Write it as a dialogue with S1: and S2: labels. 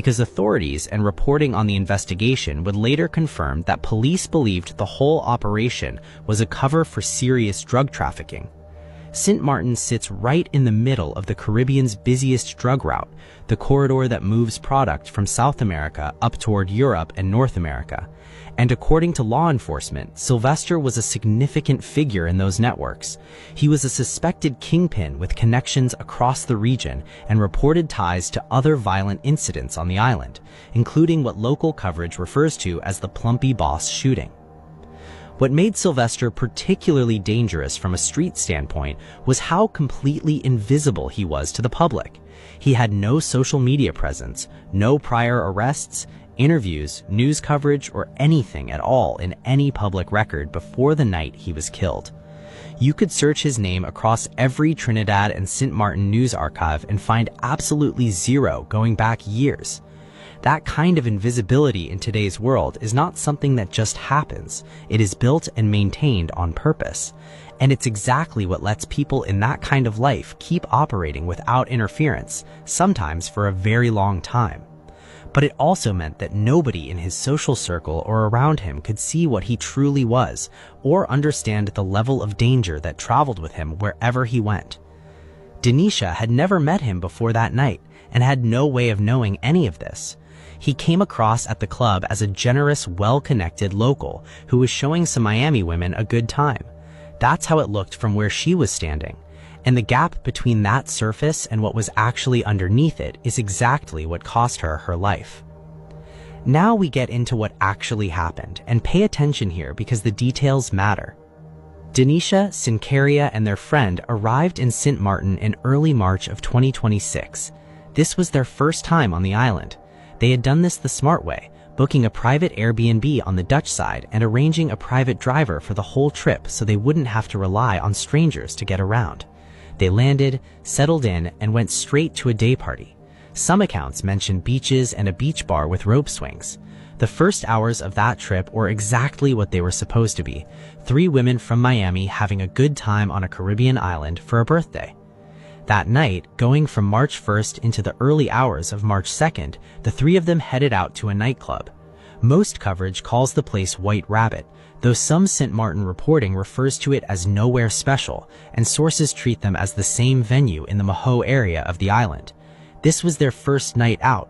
S1: because authorities and reporting on the investigation would later confirm that police believed the whole operation was a cover for serious drug trafficking. Sint Maarten sits right in the middle of the Caribbean's busiest drug route, the corridor that moves product from South America up toward Europe and North America. And according to law enforcement, Sylvester was a significant figure in those networks. He was a suspected kingpin with connections across the region and reported ties to other violent incidents on the island, including what local coverage refers to as the Plumpy Boss shooting. What made Sylvester particularly dangerous from a street standpoint was how completely invisible he was to the public. He had no social media presence, no prior arrests, interviews, news coverage, or anything at all in any public record before the night he was killed. You could search his name across every Trinidad and Sint Maarten news archive and find absolutely zero going back years. That kind of invisibility in today's world is not something that just happens. It is built and maintained on purpose. And it's exactly what lets people in that kind of life keep operating without interference, sometimes for a very long time. But it also meant that nobody in his social circle or around him could see what he truly was, or understand the level of danger that traveled with him wherever he went. Denisha had never met him before that night, and had no way of knowing any of this. He came across at the club as a generous, well-connected local who was showing some Miami women a good time. That's how it looked from where she was standing. And the gap between that surface and what was actually underneath it is exactly what cost her her life. Now we get into what actually happened, and pay attention here because the details matter. Denisha, Sincaria, and their friend arrived in Sint Maarten in early March of 2026. This was their first time on the island. They had done this the smart way, booking a private Airbnb on the Dutch side and arranging a private driver for the whole trip so they wouldn't have to rely on strangers to get around. They landed, settled in, and went straight to a day party. Some accounts mention beaches and a beach bar with rope swings. The first hours of that trip were exactly what they were supposed to be: 3 women from Miami having a good time on a Caribbean island for a birthday. That night, going from March 1st into the early hours of March 2nd, the 3 of them headed out to a nightclub. Most coverage calls the place White Rabbit, though some Sint Maarten reporting refers to it as Nowhere Special, and sources treat them as the same venue in the Maho area of the island. This was their first night out,